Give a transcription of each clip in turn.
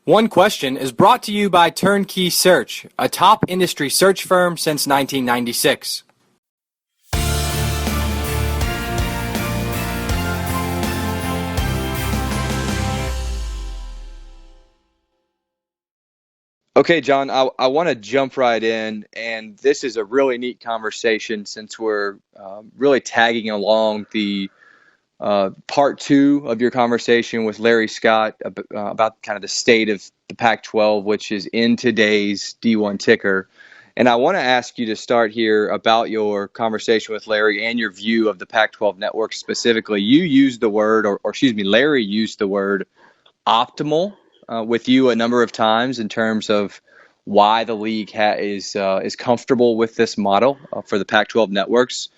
One Question is brought to you by Turnkey Search, a top industry search firm since 1996. Okay, John, I want to jump right in, and this is a really neat conversation since we're really tagging along the part two of your conversation with Larry Scott about kind of the state of the Pac-12, which is in today's D1 ticker. And I want to ask you to start here about your conversation with Larry and your view of the Pac-12 Network specifically. You used the word, or excuse me, Larry used the word optimal with you a number of times in terms of why the league is comfortable with this model for the Pac-12 networks.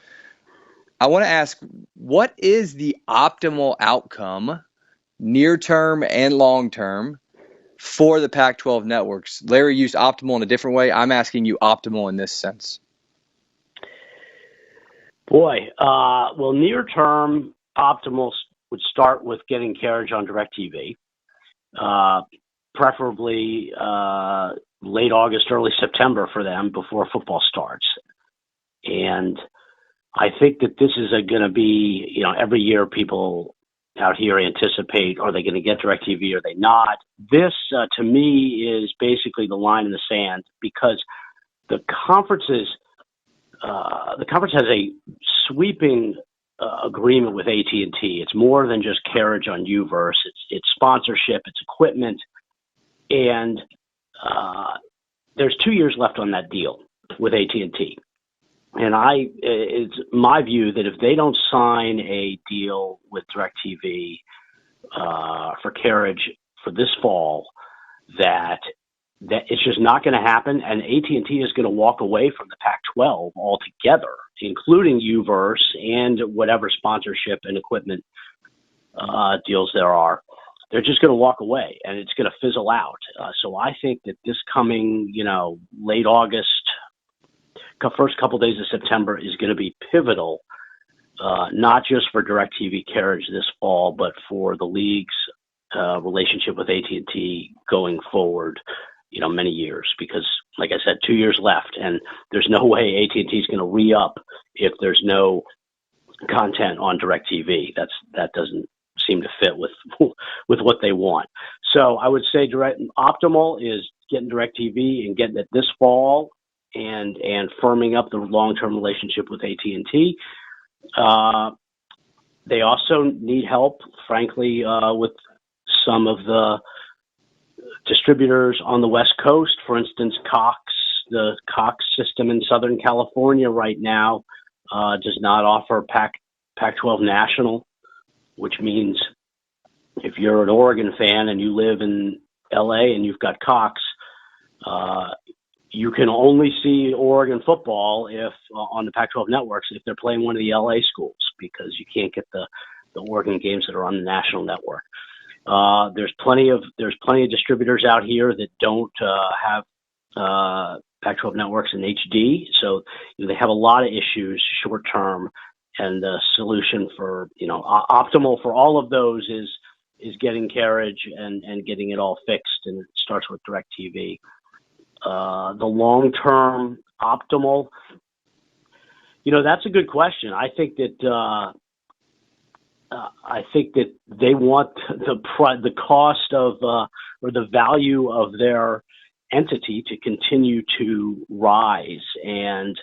I want to ask, what is the optimal outcome, near term and long term, for the Pac-12 networks? Larry used optimal in a different way. I'm asking you optimal in this sense. Boy, well, near term, optimal would start with getting carriage on DirectTV, preferably late August, early September for them before football starts. And I think that this is going to be, every year people out here anticipate, are they going to get DirectTV or are they not? This, to me, is basically the line in the sand because the conference has a sweeping agreement with AT&T. It's more than just carriage on UVerse. It's sponsorship, it's equipment, and there's 2 years left on that deal with AT&T. And it's my view that if they don't sign a deal with DirectTV for carriage for this fall, that it's just not going to happen, and AT&T is going to walk away from the Pac-12 altogether, including UVerse and whatever sponsorship and equipment deals there are. They're just going to walk away, and it's going to fizzle out. So I think that this coming, late August, first couple days of September is going to be pivotal, not just for DirectTV carriage this fall, but for the league's relationship with AT&T going forward, many years. Because, like I said, 2 years left, and there's no way AT&T is going to re-up if there's no content on DirectTV. That doesn't seem to fit with what they want. So I would say optimal is getting DirectTV and getting it this fall, and firming up the long-term relationship with AT&T. They also need help, frankly, with some of the distributors on the West Coast. For instance, Cox, the Cox system in Southern California right now does not offer Pac-12 National, which means if you're an Oregon fan and you live in LA and you've got Cox, you can only see Oregon football if on the Pac-12 networks if they're playing one of the LA schools, because you can't get the Oregon games that are on the national network. There's plenty of distributors out here that don't have Pac-12 networks in HD, so they have a lot of issues short term, and the solution for optimal for all of those is getting carriage and getting it all fixed, and it starts with DirectTV. The long-term optimal, that's a good question. I think that they want the cost of or the value of their entity to continue to rise, and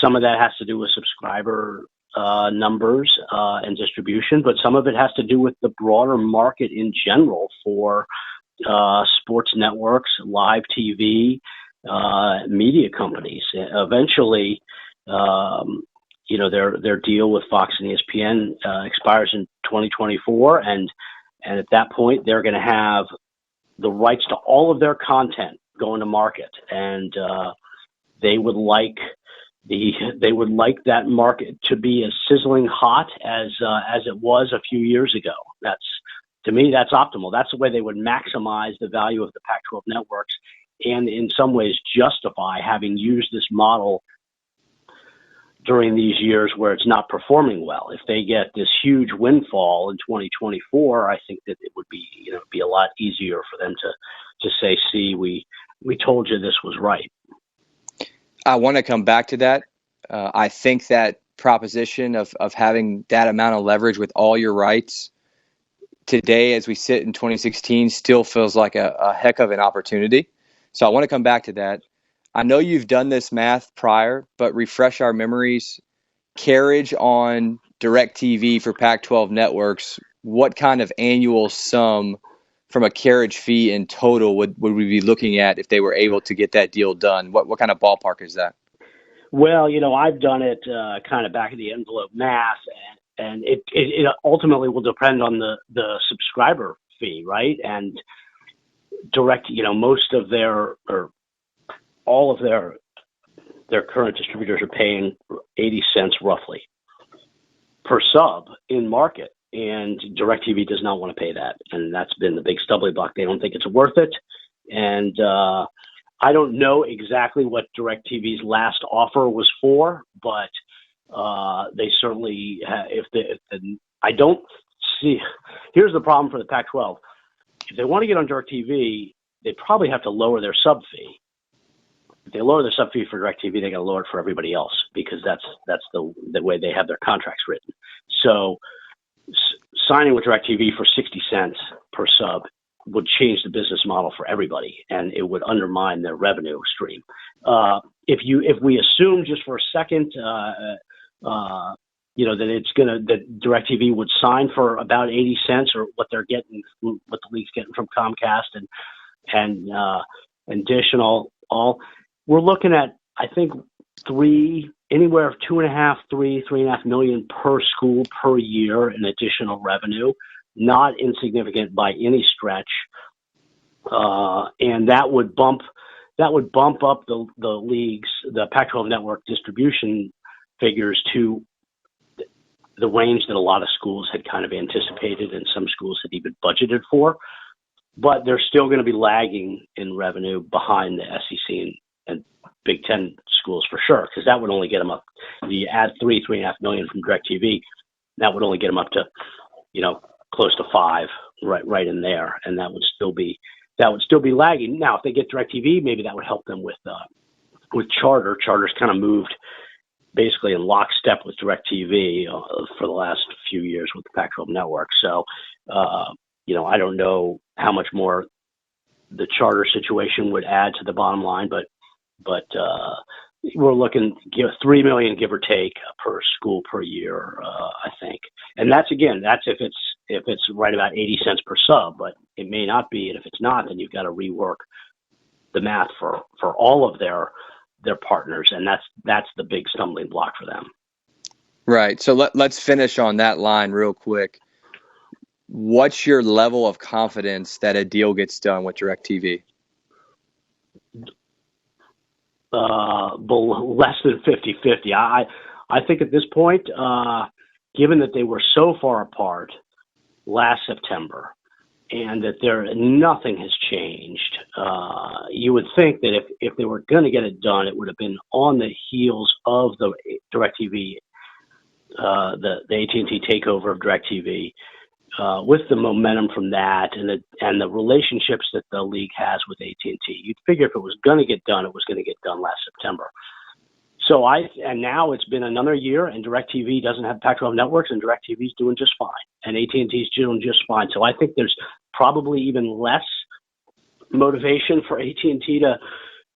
some of that has to do with subscriber numbers and distribution, but some of it has to do with the broader market in general for sports networks, live TV, media companies. Eventually, their deal with Fox and ESPN expires in 2024, and at that point, they're going to have the rights to all of their content going to market, and they would like that market to be as sizzling hot as it was a few years ago. To me, that's optimal. That's the way they would maximize the value of the Pac-12 networks, and in some ways justify having used this model, during these years where it's not performing well. If they get this huge windfall in 2024, I think that it would be, be a lot easier for them to say, see, we told you this was right. I want to come back to that. I think that proposition of having that amount of leverage with all your rights today, as we sit in 2016, still feels like a heck of an opportunity. So I want to come back to that. I know you've done this math prior, but refresh our memories. Carriage on DirectTV for Pac-12 networks, what kind of annual sum from a carriage fee in total would we be looking at if they were able to get that deal done? What kind of ballpark is that? Well, I've done it kind of back of the envelope math, and it ultimately will depend on the subscriber fee, right? And most of their, or all of their current distributors are paying 80 cents roughly per sub in market, and DirectTV does not want to pay that, and that's been the big stumbling block. They don't think it's worth it, and I don't know exactly what DirectTV's last offer was for, but they certainly I don't see. Here's the problem for the Pac-12: if they want to get on DirectTV, they probably have to lower their sub fee. If they lower their sub fee for DirectTV, they got to lower it for everybody else, because that's the way they have their contracts written. So signing with DirectTV for 60 cents per sub would change the business model for everybody, and it would undermine their revenue stream. If we assume just for a second, that DirectTV would sign for about 80 cents, or what they're getting, what the league's getting from Comcast and Dish and all, we're looking at, I think, anywhere of 3.5 million per school per year in additional revenue. Not insignificant by any stretch, and that would bump up the Pac-12 Network distribution figures to the range that a lot of schools had kind of anticipated, and some schools had even budgeted for. But they're still going to be lagging in revenue behind the SEC and Big Ten schools for sure, because that would only get them up. If you add 3.5 million from DirectTV, that would only get them up to, close to 5, right in there, and that would still be lagging. Now, if they get DirectTV, maybe that would help them with Charter. Charter's kind of moved basically in lockstep with DirectTV for the last few years with the Pac-12 Network. So, I don't know how much more the Charter situation would add to the bottom line, but we're looking $3 million, give or take, per school per year, I think. And that's if it's right about 80 cents per sub, but it may not be. And if it's not, then you've got to rework the math for all of their partners, and that's the big stumbling block for them. Right. So let's finish on that line real quick. What's your level of confidence that a deal gets done with DirectTV? Less than 50-50. I think at this point, given that they were so far apart last September, and that nothing has changed, you would think that if they were going to get it done, it would have been on the heels of the DirectTV, the AT&T takeover of DirectTV, with the momentum from that and the relationships that the league has with AT&T. You'd figure if it was going to get done, it was going to get done last September. So and now it's been another year, and DirectTV doesn't have Pac-12 networks, and DirecTV's doing just fine, and AT&T's doing just fine. So I think there's probably even less motivation for AT&T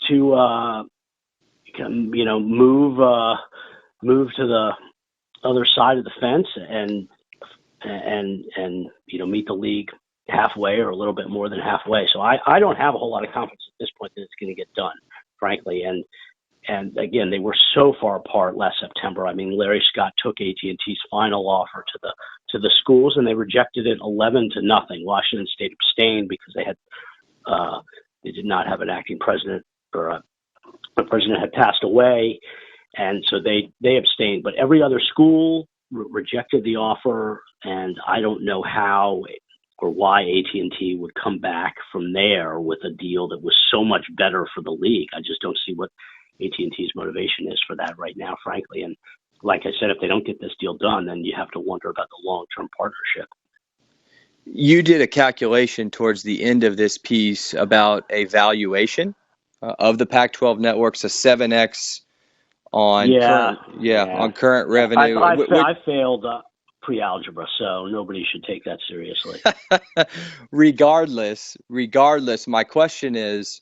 to move to the other side of the fence and meet the league halfway, or a little bit more than halfway. So I don't have a whole lot of confidence at this point that it's going to get done, frankly. And again, they were so far apart last September. I mean, Larry Scott took AT&T's final offer to the schools, and they rejected it 11-0. Washington State abstained because they did not have an acting president, or the president had passed away, and so they abstained. But every other school rejected the offer, and I don't know how or why AT&T would come back from there with a deal that was so much better for the league. I just don't see what AT&T's motivation is for that right now, frankly. And like I said, if they don't get this deal done, then you have to wonder about the long-term partnership. You did a calculation towards the end of this piece about a valuation of the Pac-12 networks, a 7x on on current revenue. I failed pre-algebra, so nobody should take that seriously. Regardless, my question is,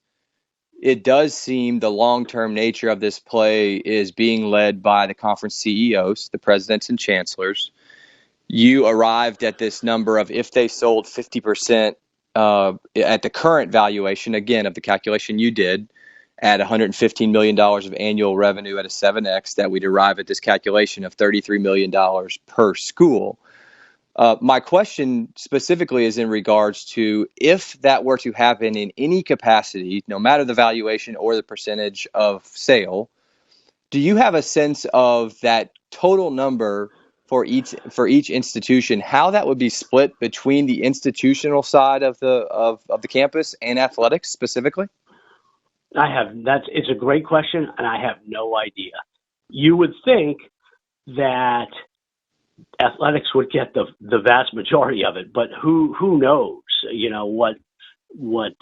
it does seem the long-term nature of this play is being led by the conference CEOs, the presidents and chancellors. You arrived at this number of if they sold 50% at the current valuation, again, of the calculation you did, at $115 million of annual revenue at a 7x, that we'd arrive at this calculation of $33 million per school. My question specifically is in regards to if that were to happen in any capacity, no matter the valuation or the percentage of sale, do you have a sense of that total number for each institution, how that would be split between the institutional side of the campus and athletics specifically? It's a great question, and I have no idea. You would think that athletics would get the vast majority of it, but who knows? What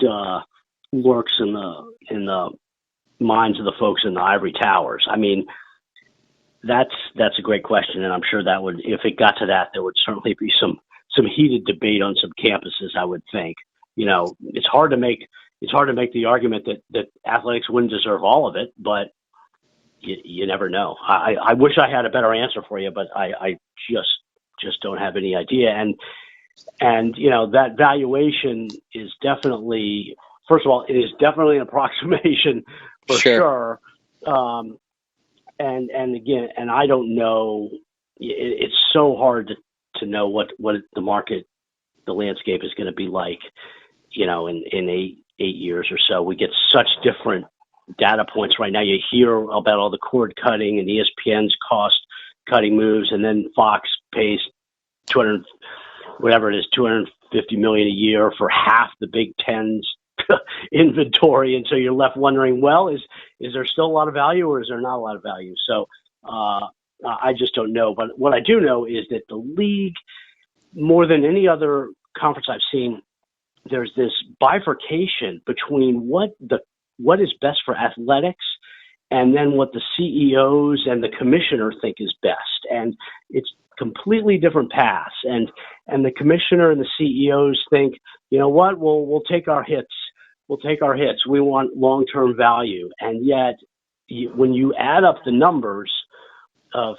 lurks in the minds of the folks in the ivory towers. I mean, that's a great question, and I'm sure that would, if it got to that, there would certainly be some heated debate on some campuses, I would think. It's hard to make the argument that athletics wouldn't deserve all of it, but you never know. I wish I had a better answer for you, but I just don't have any idea. And that valuation is definitely, first of all, it is definitely an approximation for sure. And again, and I don't know, it's so hard to know what the landscape is going to be like, in eight years or so. We get such different data points right now. You hear about all the cord cutting and ESPN's cost cutting moves, and then Fox pays $250 million a year for half the Big Ten's inventory, and so you're left wondering, well, is there still a lot of value, or is there not a lot of value? So I just don't know. But what I do know is that the league, more than any other conference I've seen, there's this bifurcation between what is best for athletics and then what the CEOs and the commissioner think is best. And it's completely different paths. And the commissioner and the CEOs think, you know what, we'll take our hits. We'll take our hits. We want long-term value. And yet, when you add up the numbers of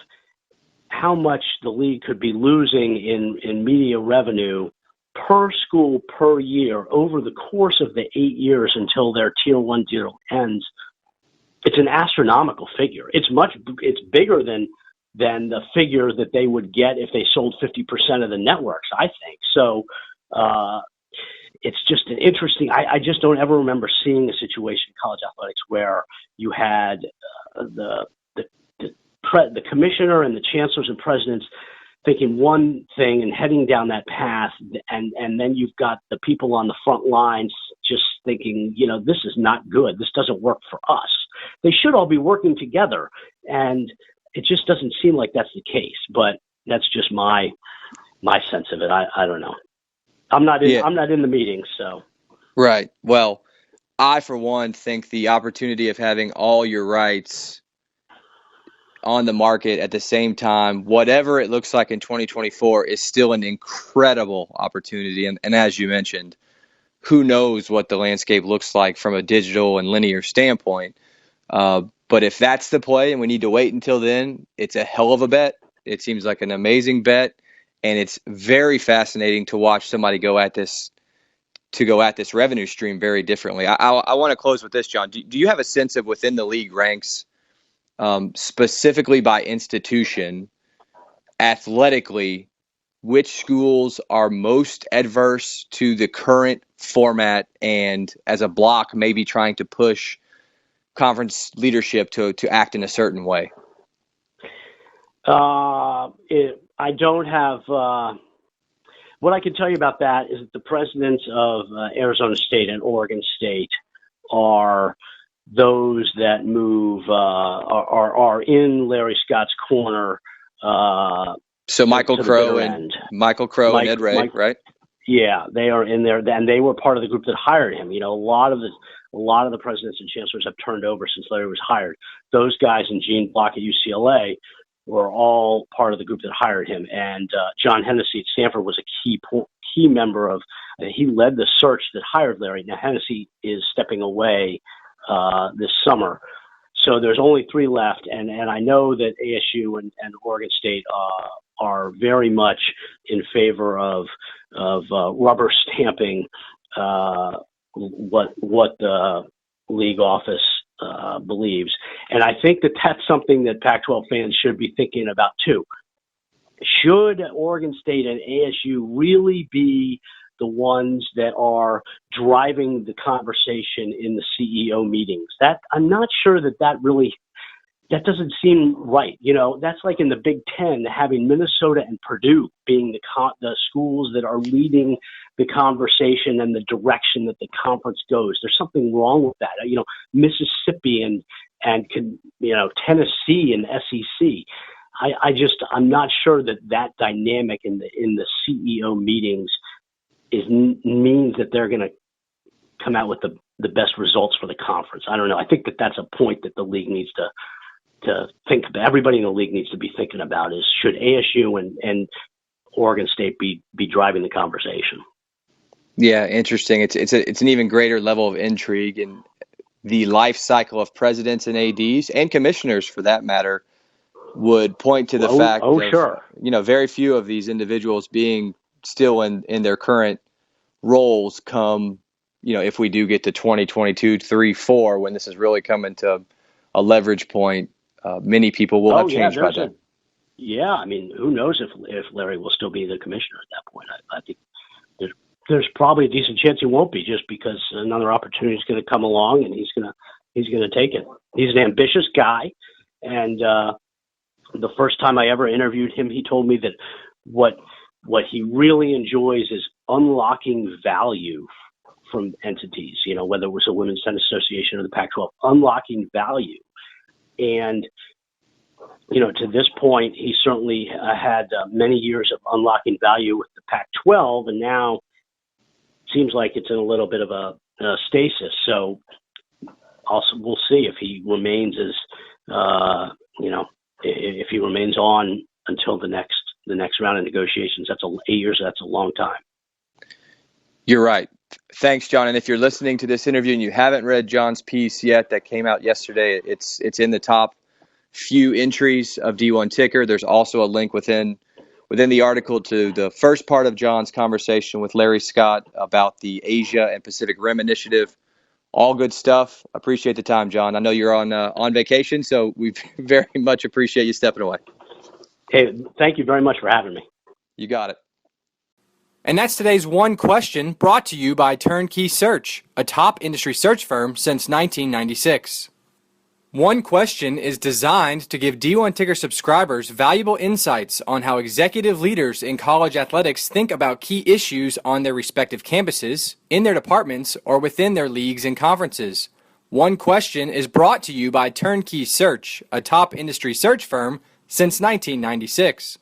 how much the league could be losing in media revenue per school per year over the course of the 8 years until their Tier 1 deal ends, it's an astronomical figure. It's bigger than the figure that they would get if they sold 50% of the networks, I think. So it's just an interesting, I just don't ever remember seeing a situation in college athletics where you had the commissioner and the chancellors and presidents thinking one thing and heading down that path, and then you've got the people on the front lines just thinking, this is not good. This doesn't work for us. They should all be working together, and it just doesn't seem like that's the case. But that's just my sense of it. I don't know. I'm not in the meetings, so. Right. Well, I, for one, think the opportunity of having all your rights on the market at the same time, whatever it looks like in 2024, is still an incredible opportunity. And as you mentioned, who knows what the landscape looks like from a digital and linear standpoint. But if that's the play and we need to wait until then, it's a hell of a bet. It seems like an amazing bet. And it's very fascinating to watch somebody go at this revenue stream very differently. I want to close with this, John. Do you have a sense of within the league ranks, specifically by institution, athletically, which schools are most adverse to the current format and as a block maybe trying to push conference leadership to act in a certain way? I don't have what I can tell you about that is that the presidents of Arizona State and Oregon State are those that move are in Larry Scott's corner. So Michael Crow and Ed Ray, right? Yeah, they are in there, and they were part of the group that hired him. You know, a lot of the presidents and chancellors have turned over since Larry was hired. Those guys and Gene Block at UCLA were all part of the group that hired him. And John Hennessy at Stanford was a key member of. He led the search that hired Larry. Now Hennessy is stepping away this summer, so there's only 3 left. And I know that ASU and Oregon State are very much in favor of rubber stamping what the league office believes. And I think that that's something that Pac-12 fans should be thinking about too. Should Oregon State and ASU really be the ones that are driving the conversation in the CEO meetings? That I'm not sure that doesn't seem right. You know, that's like in the Big Ten, having Minnesota and Purdue being the schools that are leading the conversation and the direction that the conference goes. There's something wrong with that. You know, Mississippi and Tennessee and SEC. I'm not sure that dynamic in the CEO meetings means that they're going to come out with the best results for the conference. I don't know. I think that's a point that the league needs to think about. Everybody in the league needs to be thinking about is, should ASU and Oregon State be driving the conversation? Yeah, interesting. It's an even greater level of intrigue, and the life cycle of presidents and ADs and commissioners, for that matter, would point to the fact of very few of these individuals being still in their current roles come, if we do get to 2022, 3, 4, when this is really coming to a leverage point. Many people will have changed by then. Yeah, I mean, who knows if Larry will still be the commissioner at that point. I think there's probably a decent chance he won't be, just because another opportunity is going to come along and he's going to take it. He's an ambitious guy, and the first time I ever interviewed him, he told me that what he really enjoys is unlocking value from entities, whether it was a Women's Tennis Association or the Pac-12, unlocking value. And, to this point, he certainly had many years of unlocking value with the Pac-12, and now it seems like it's in a little bit of a stasis. So also we'll see if he remains if he remains on until the next round of negotiations. That's 8 years. That's a long time. You're right. Thanks, John. And if you're listening to this interview and you haven't read John's piece yet that came out yesterday, it's in the top few entries of D1 Ticker. There's also a link within the article to the first part of John's conversation with Larry Scott about the Asia and Pacific Rim Initiative. All good stuff. Appreciate the time, John. I know you're on vacation, so we very much appreciate you stepping away. Hey, thank you very much for having me. You got it. And that's today's One Question, brought to you by Turnkey Search, a top industry search firm since 1996. One Question is designed to give D1 Ticker subscribers valuable insights on how executive leaders in college athletics think about key issues on their respective campuses, in their departments, or within their leagues and conferences. One Question is brought to you by Turnkey Search, a top industry search firm since 1996.